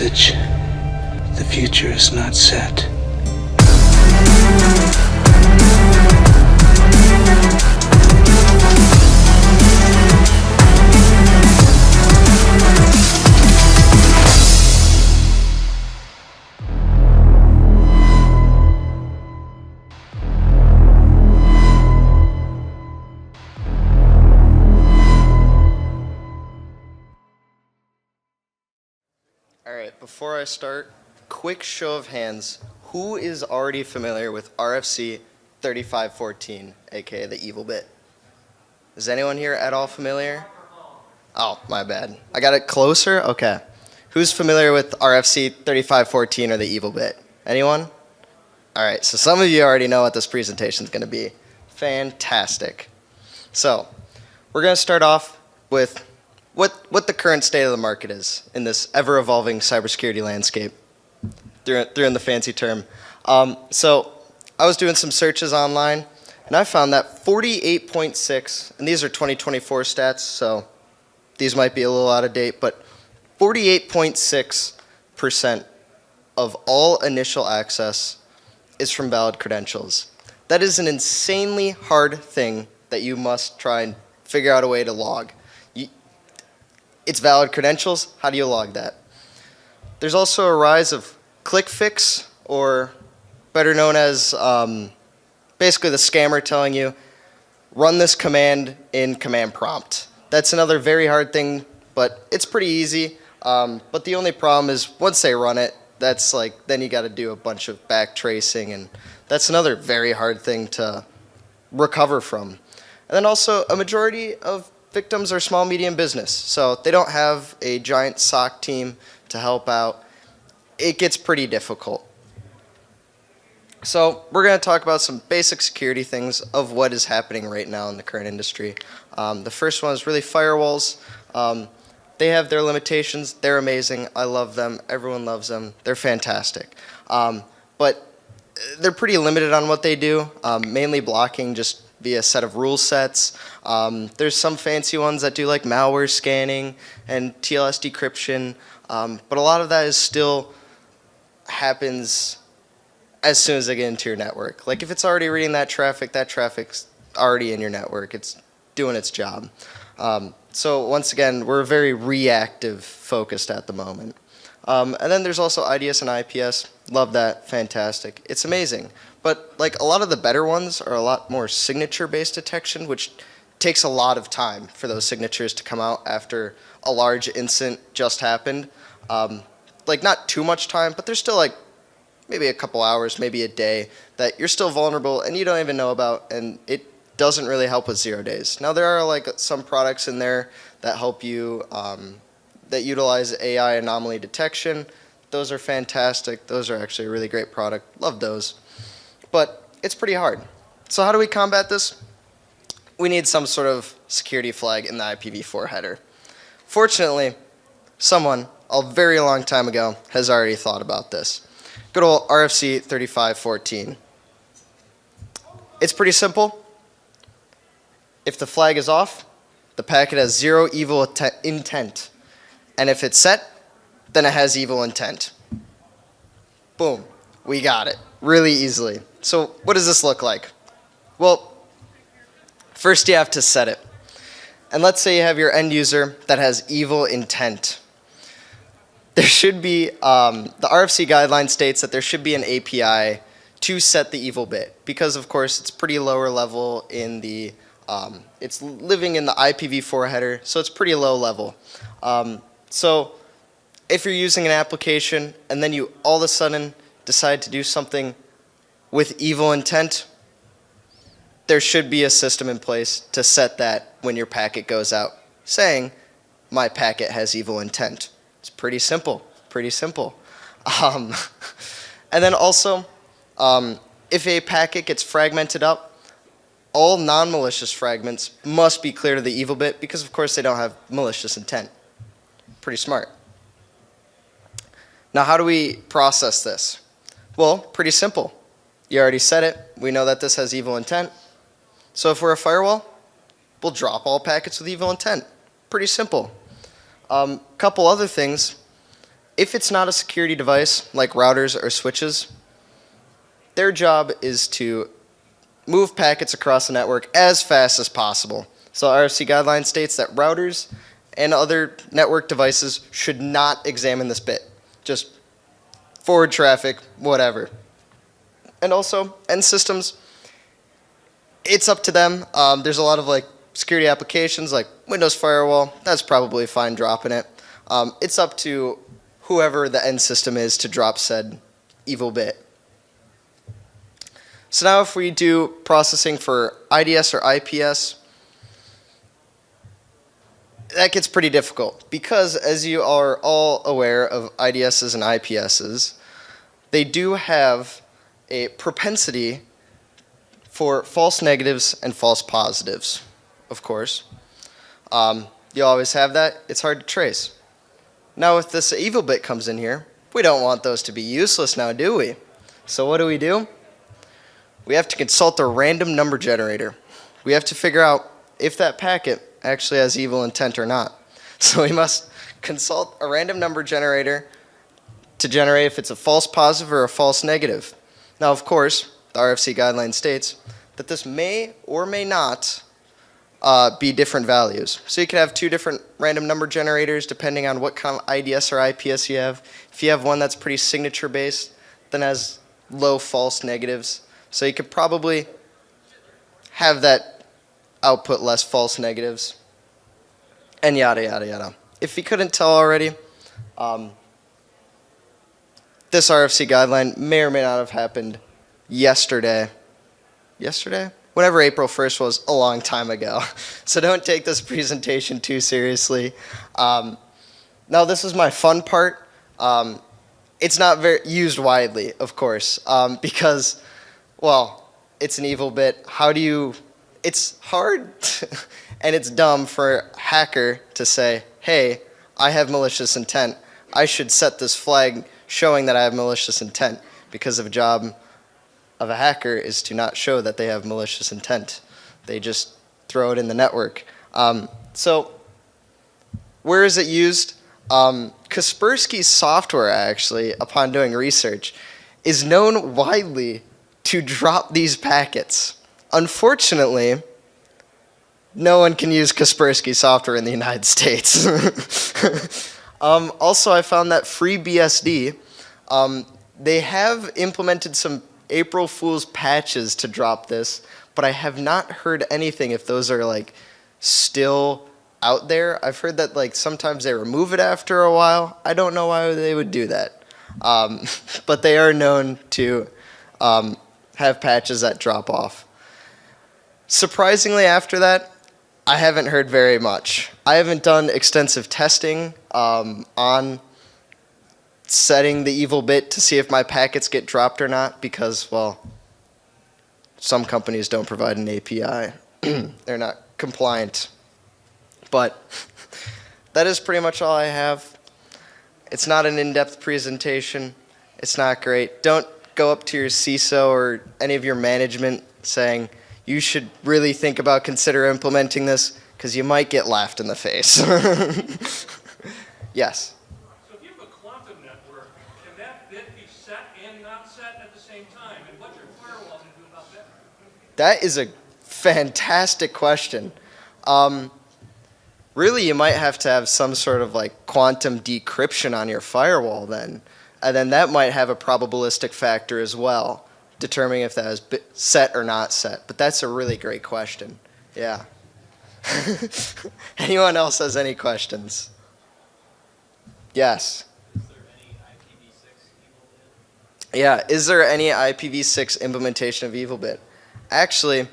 message. The future is not set. Alright, before I start, quick show of hands. Who is already familiar with RFC 3514, aka the Evil Bit? Is anyone here at all familiar? Oh, my bad. I got it closer? Okay. Who's familiar with RFC 3514 or the Evil Bit? Anyone? Alright, so some of you already know what this presentation is going to be. Fantastic. So, we're going to start off with what the current state of the market is in this ever-evolving cybersecurity landscape, threw in the fancy term. So I was doing some searches online, and I found that 48.6, and these are 2024 stats, so these might be a little out of date, but 48.6% of all initial access is from valid credentials. That is an insanely hard thing that you must try and figure out a way to log. It's valid credentials. How do you log that? There's also a rise of click fix, or better known as basically the scammer telling you, run this command in command prompt. That's another very hard thing, but it's pretty easy. But the only problem is once they run it, that's like, then you got to do a bunch of back tracing, and that's another very hard thing to recover from. And then also a majority of victims are small, medium business, so they don't have a giant SOC team to help out. It gets pretty difficult. So we're going to talk about some basic security things of what is happening right now in the current industry. The first one is really firewalls. They have their limitations. They're amazing. I love them. Everyone loves them. They're fantastic. But they're pretty limited on what they do, mainly blocking just via a set of rule sets. There's some fancy ones that do like malware scanning and TLS decryption, but a lot of that is still happens as soon as they get into your network. Like if it's already reading that traffic's already in your network. It's doing its job. So once again, we're very reactive focused at the moment. And then there's also IDS and IPS. Love that, fantastic. It's amazing. But like a lot of the better ones are a lot more signature-based detection, which takes a lot of time for those signatures to come out after a large incident just happened. Like not too much time, but there's still like maybe a couple hours, maybe a day that you're still vulnerable and you don't even know about, and it doesn't really help with 0 days. Now there are like some products in there that help you, that utilize AI anomaly detection. Those are fantastic. Those are actually a really great product. Love those. But it's pretty hard. So how do we combat this? We need some sort of security flag in the IPv4 header. Fortunately, someone a very long time ago has already thought about this. Good old RFC 3514. It's pretty simple. If the flag is off, the packet has zero evil intent. And if it's set, then it has evil intent. Boom. We got it. Really easily. So what does this look like? Well, first you have to set it. And let's say you have your end user that has evil intent. There should be, the RFC guideline states that there should be an API to set the evil bit, because of course it's pretty lower level in the, it's living in the IPv4 header, so it's pretty low level. So if you're using an application and then you all of a sudden decide to do something with evil intent, there should be a system in place to set that when your packet goes out, saying, my packet has evil intent. It's pretty simple, pretty simple. And then also, if a packet gets fragmented up, all non-malicious fragments must be clear to the evil bit, because of course they don't have malicious intent. Pretty smart. Now how do we process this? Well, pretty simple. You already said it. We know that this has evil intent. So if we're a firewall, we'll drop all packets with evil intent. Pretty simple. Couple other things. if it's not a security device like routers or switches, their job is to move packets across the network as fast as possible. So RFC guideline states that routers and other network devices should not examine this bit. Just forward traffic, whatever. And also, end systems, it's up to them. There's a lot of like security applications like Windows Firewall. That's probably fine dropping it. It's up to whoever the end system is to drop said evil bit. So now if we do processing for IDS or IPS, that gets pretty difficult because as you are all aware of IDSs and IPSs, they do have a propensity for false negatives and false positives, of course. You always have that. It's hard to trace. Now if this evil bit comes in here, we don't want those to be useless now, do we? So what do? We have to consult a random number generator. We have to figure out if that packet actually has evil intent or not. So we must consult a random number generator to generate if it's a false positive or a false negative. Now, of course, the RFC guideline states that this may or may not be different values. So you could have two different random number generators depending on what kind of IDS or IPS you have. If you have one that's pretty signature based, then has low false negatives. So you could probably have that output less false negatives, and yada, yada, yada. If you couldn't tell already, this RFC guideline may or may not have happened yesterday? Whenever April 1st was, a long time ago. So don't take this presentation too seriously. Now this is my fun part. It's not very used widely, of course, because, well, it's an evil bit. It's hard and it's dumb for a hacker to say, hey, I have malicious intent. I should set this flag showing that I have malicious intent, because the job of a hacker is to not show that they have malicious intent. They just throw it in the network. So where is it used? Kaspersky's software, actually, upon doing research, is known widely to drop these packets. Unfortunately, no one can use Kaspersky software in the United States. Also, I found that FreeBSD, they have implemented some April Fool's patches to drop this, but I have not heard anything if those are like still out there. I've heard that like sometimes they remove it after a while. I don't know why they would do that, but they are known to have patches that drop off. Surprisingly, after that, I haven't heard very much. I haven't done extensive testing on setting the evil bit to see if my packets get dropped or not because, well, some companies don't provide an API. They're not compliant. But that is pretty much all I have. It's not an in-depth presentation. It's not great. Don't go up to your CISO or any of your management saying, you should really think about consider implementing this, because you might get laughed in the face. Yes? So if you have a quantum network, can that bit be set and not set at the same time? And what's your firewall going to do about that? That is a fantastic question. Really, you might have to have some sort of like quantum decryption on your firewall then. And then that might have a probabilistic factor as well, determining if that is set or not set. But that's a really great question. Yeah. Anyone else has any questions? Yes. Is there any IPv6 evil bit? Yeah, is there any IPv6 implementation of evil bit? Actually,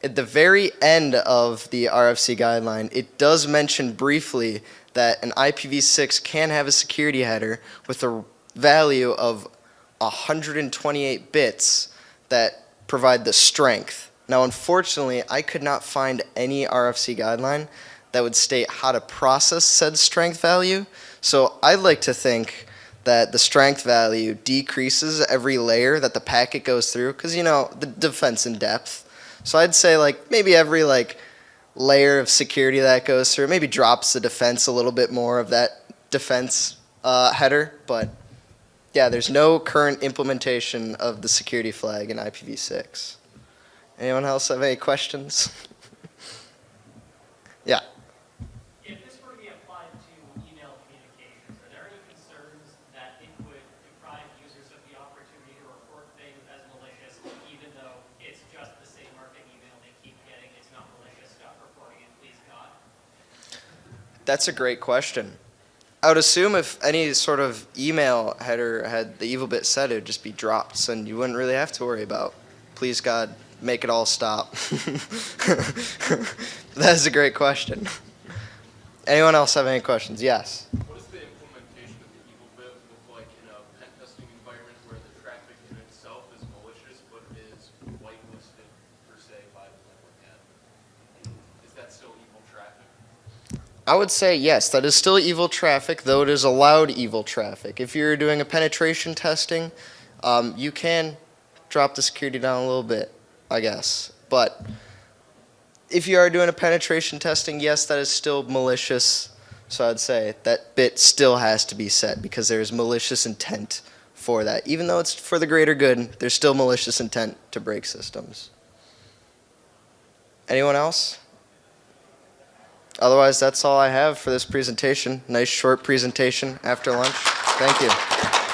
at the very end of the RFC guideline, it does mention briefly that an IPv6 can have a security header with a value of 128 bits that provide the strength. Now, unfortunately, I could not find any RFC guideline that would state how to process said strength value. So I'd like to think that the strength value decreases every layer that the packet goes through, because, you know, the defense in depth. So I'd say like maybe every like layer of security that goes through maybe drops the defense a little bit more of that defense header, but yeah, there's no current implementation of the security flag in IPv6. Anyone else have any questions? Yeah. If this were to be applied to email communications, are there any concerns that it would deprive users of the opportunity to report things as malicious, even though it's just the same marketing email they keep getting? It's not malicious, stop reporting it, please God. That's a great question. I would assume if any sort of email header had the evil bit set, it would just be dropped, so you wouldn't really have to worry about, please God, make it all stop. That's a great question. Anyone else have any questions? Yes. What does the implementation of the evil bit look like in a pen testing environment where the traffic in itself is malicious but is whitelisted per se by the network admin? Is that still evil traffic? I would say yes, that is still evil traffic, though it is allowed evil traffic. If you're doing a penetration testing, you can drop the security down a little bit, I guess. But if you are doing a penetration testing, yes, that is still malicious. So I'd say that bit still has to be set because there is malicious intent for that. Even though it's for the greater good, there's still malicious intent to break systems. Anyone else? Otherwise, that's all I have for this presentation. Nice short presentation after lunch. Thank you.